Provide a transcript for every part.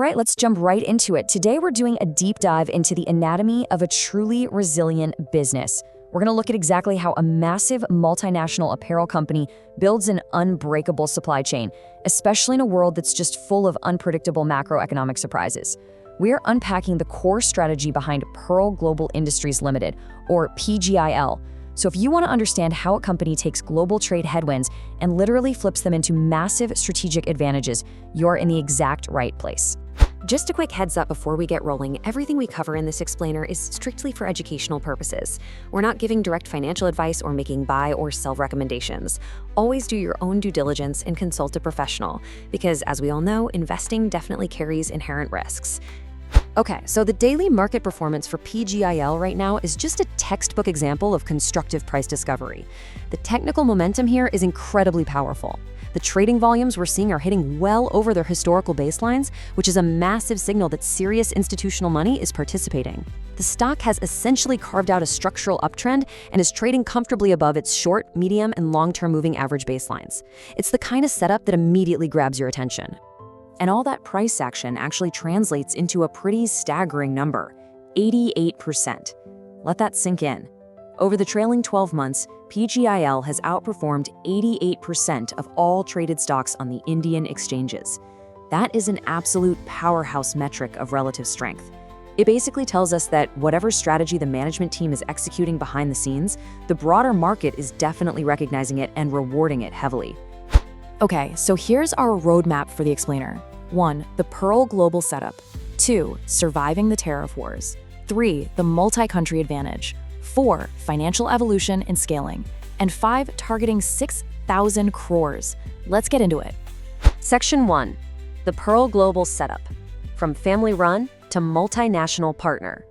right, let's jump right into it. Today, we're doing a deep dive into the anatomy of a truly resilient business. We're going to look at exactly how a massive multinational apparel company builds an unbreakable supply chain, especially in a world that's just full of unpredictable macroeconomic surprises. We're unpacking the core strategy behind Pearl Global Industries Ltd, or PGIL. So if you want to understand how a company takes global trade headwinds and literally flips them into massive strategic advantages, you're in the exact right place. Just a quick heads up before we get rolling, everything we cover in this explainer is strictly for educational purposes. We're not giving direct financial advice or making buy or sell recommendations. Always do your own due diligence and consult a professional, because as we all know, investing definitely carries inherent risks. Okay, so the daily market performance for PGIL right now is just a textbook example of constructive price discovery. The technical momentum here is incredibly powerful. The trading volumes we're seeing are hitting well over their historical baselines, which is a massive signal that serious institutional money is participating. The stock has essentially carved out a structural uptrend and is trading comfortably above its short, medium, and long-term moving average baselines. It's the kind of setup that immediately grabs your attention. And all that price action actually translates into a pretty staggering number, 88%. Let that sink in. Over the trailing 12 months, PGIL has outperformed 88% of all traded stocks on the Indian exchanges. That is an absolute powerhouse metric of relative strength. It basically tells us that whatever strategy the management team is executing behind the scenes, the broader market is definitely recognizing it and rewarding it heavily. Okay, so here's our roadmap for the explainer. 1. The Pearl Global setup. 2. Surviving the tariff wars. 3. The multi-country advantage. 4. Financial evolution and scaling. And 5. Targeting 6,000 crores. Let's get into it. Section 1. The Pearl Global setup. From family-run to multinational partner.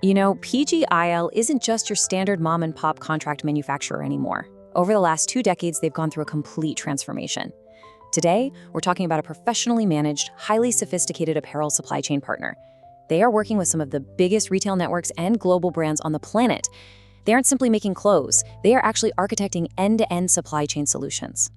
You know, PGIL isn't just your standard mom-and-pop contract manufacturer anymore. Over the last 2 decades, they've gone through a complete transformation. Today, we're talking about a professionally managed, highly sophisticated apparel supply chain partner. They are working with some of the biggest retail networks and global brands on the planet. They aren't simply making clothes, they are actually architecting end-to-end supply chain solutions.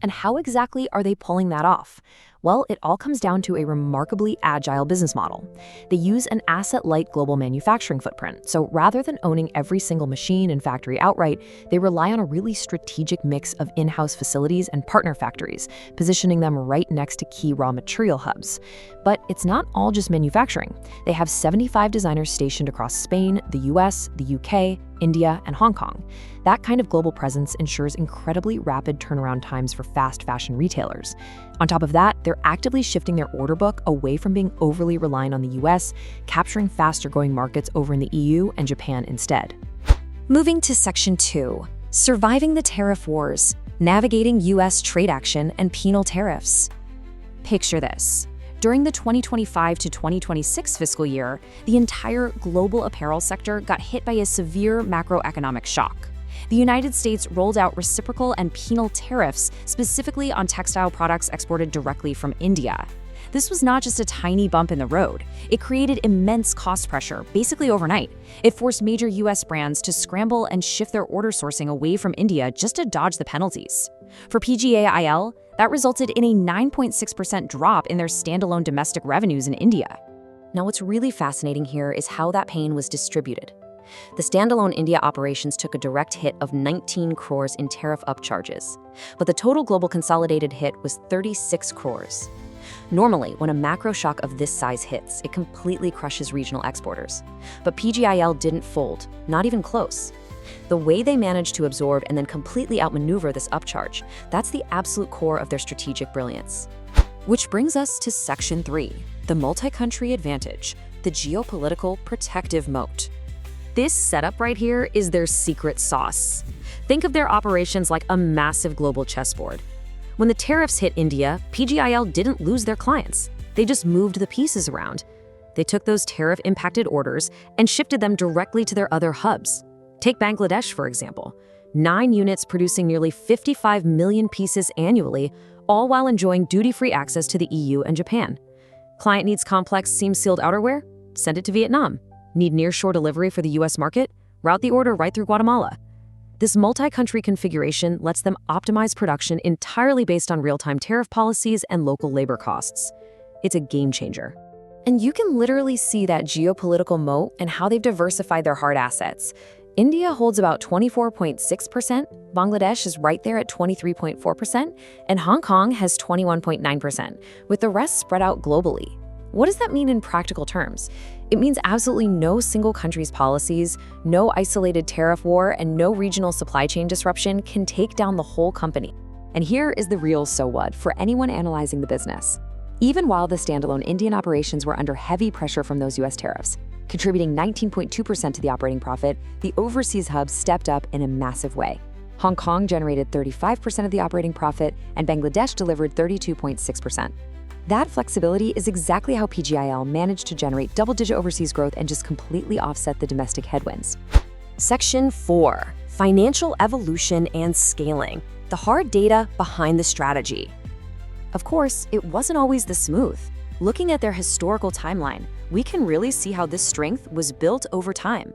And how exactly are they pulling that off? Well, it all comes down to a remarkably agile business model. They use an asset-light global manufacturing footprint, so rather than owning every single machine and factory outright, they rely on a really strategic mix of in-house facilities and partner factories, positioning them right next to key raw material hubs. But it's not all just manufacturing. They have 75 designers stationed across Spain, the US, the UK, India, and Hong Kong. That kind of global presence ensures incredibly rapid turnaround times for fast fashion retailers. On top of that, they're actively shifting their order book away from being overly reliant on the US, capturing faster-growing markets over in the EU and Japan instead. Moving to Section 2, Surviving the Tariff Wars, Navigating US Trade Action and Penal Tariffs. Picture this. During the 2025 to 2026 fiscal year, the entire global apparel sector got hit by a severe macroeconomic shock. The United States rolled out reciprocal and penal tariffs specifically on textile products exported directly from India. This was not just a tiny bump in the road. It created immense cost pressure, basically overnight. It forced major US brands to scramble and shift their order sourcing away from India just to dodge the penalties. For PGIL, that resulted in a 9.6% drop in their standalone domestic revenues in India. Now, what's really fascinating here is how that pain was distributed. The standalone India operations took a direct hit of 19 crores in tariff upcharges, but the total global consolidated hit was 36 crores. Normally, when a macro shock of this size hits, it completely crushes regional exporters. But PGIL didn't fold, not even close. The way they managed to absorb and then completely outmaneuver this upcharge, that's the absolute core of their strategic brilliance. Which brings us to Section 3, the multi-country advantage, the geopolitical protective moat. This setup right here is their secret sauce. Think of their operations like a massive global chessboard. When the tariffs hit India, PGIL didn't lose their clients. They just moved the pieces around. They took those tariff-impacted orders and shifted them directly to their other hubs. Take Bangladesh, for example. 9 units producing nearly 55 million pieces annually, all while enjoying duty-free access to the EU and Japan. Client needs complex seam-sealed outerwear? Send it to Vietnam. Need nearshore delivery for the US market? Route the order right through Guatemala. This multi-country configuration lets them optimize production entirely based on real-time tariff policies and local labor costs. It's a game changer. And you can literally see that geopolitical moat and how they've diversified their hard assets. India holds about 24.6%, Bangladesh is right there at 23.4%, and Hong Kong has 21.9%, with the rest spread out globally. What does that mean in practical terms? It means absolutely no single country's policies, no isolated tariff war, and no regional supply chain disruption can take down the whole company. And here is the real so what for anyone analyzing the business. Even while the standalone Indian operations were under heavy pressure from those US tariffs, contributing 19.2% to the operating profit, the overseas hubs stepped up in a massive way. Hong Kong generated 35% of the operating profit, and Bangladesh delivered 32.6%. That flexibility is exactly how PGIL managed to generate double-digit overseas growth and just completely offset the domestic headwinds. Section 4, Financial Evolution and Scaling, the hard data behind the strategy. Of course, it wasn't always this smooth. Looking at their historical timeline, we can really see how this strength was built over time.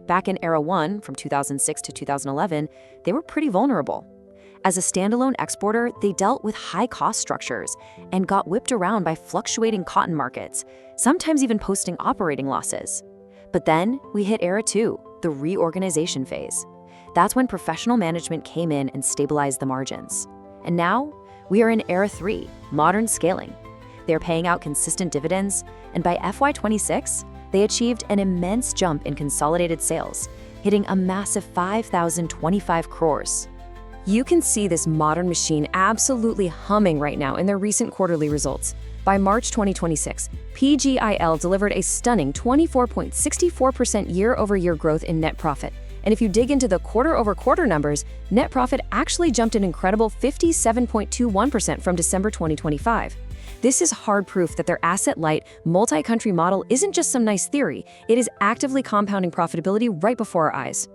Back in Era 1, from 2006 to 2011, they were pretty vulnerable. As a standalone exporter, they dealt with high cost structures and got whipped around by fluctuating cotton markets, sometimes even posting operating losses. But then we hit Era 2, the reorganization phase. That's when professional management came in and stabilized the margins. And now we are in Era 3, modern scaling. They're paying out consistent dividends, and by FY26, they achieved an immense jump in consolidated sales, hitting a massive 5,025 crores. You can see this modern machine absolutely humming right now in their recent quarterly results. By March 2026, PGIL delivered a stunning 24.64% year-over-year growth in net profit. And if you dig into the quarter-over-quarter numbers, net profit actually jumped an incredible 57.21% from December 2025. This is hard proof that their asset-light, multi-country model isn't just some nice theory, it is actively compounding profitability right before our eyes.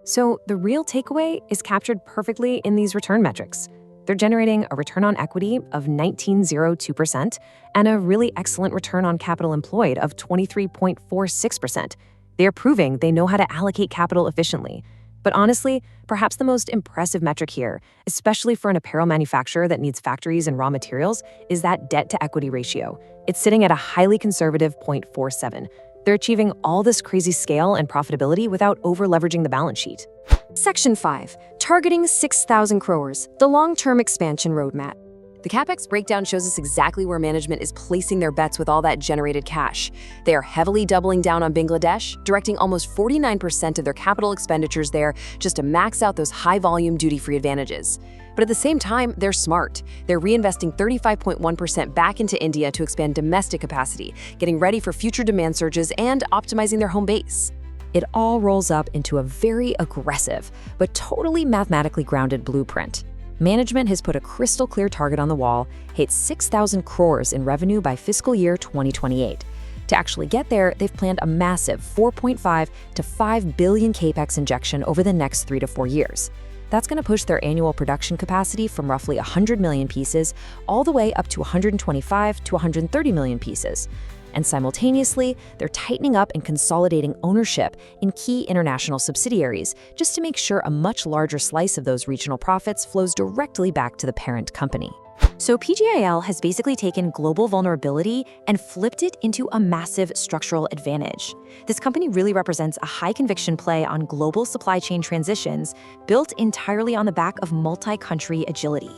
So the real takeaway is captured perfectly in these return metrics. They're generating a return on equity of 19.02% and a really excellent return on capital employed of 23.46%. They are proving they know how to allocate capital efficiently. But honestly, perhaps the most impressive metric here, especially for an apparel manufacturer that needs factories and raw materials, is that debt-to-equity ratio. It's sitting at a highly conservative 0.47. They're achieving all this crazy scale and profitability without over-leveraging the balance sheet. Section 5, Targeting 6,000 crores, the long-term expansion roadmap. The CapEx breakdown shows us exactly where management is placing their bets with all that generated cash. They are heavily doubling down on Bangladesh, directing almost 49% of their capital expenditures there just to max out those high-volume duty-free advantages. But at the same time, they're smart. They're reinvesting 35.1% back into India to expand domestic capacity, getting ready for future demand surges and optimizing their home base. It all rolls up into a very aggressive, but totally mathematically grounded blueprint. Management has put a crystal clear target on the wall, hit 6,000 crores in revenue by fiscal year 2028. To actually get there, they've planned a massive 4.5 to 5 billion capex injection over the next 3 to 4 years. That's going to push their annual production capacity from roughly 100 million pieces all the way up to 125 to 130 million pieces. And simultaneously, they're tightening up and consolidating ownership in key international subsidiaries just to make sure a much larger slice of those regional profits flows directly back to the parent company. So PGIL has basically taken global vulnerability and flipped it into a massive structural advantage. This company really represents a high-conviction play on global supply chain transitions built entirely on the back of multi-country agility.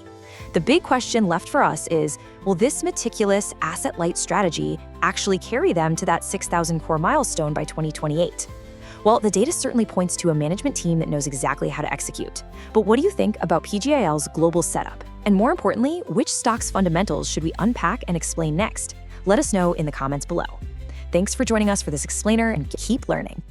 The big question left for us is, will this meticulous asset-light strategy actually carry them to that 6,000 crore milestone by 2028? Well, the data certainly points to a management team that knows exactly how to execute. But what do you think about PGIL's global setup? And more importantly, which stock's fundamentals should we unpack and explain next? Let us know in the comments below. Thanks for joining us for this explainer and keep learning.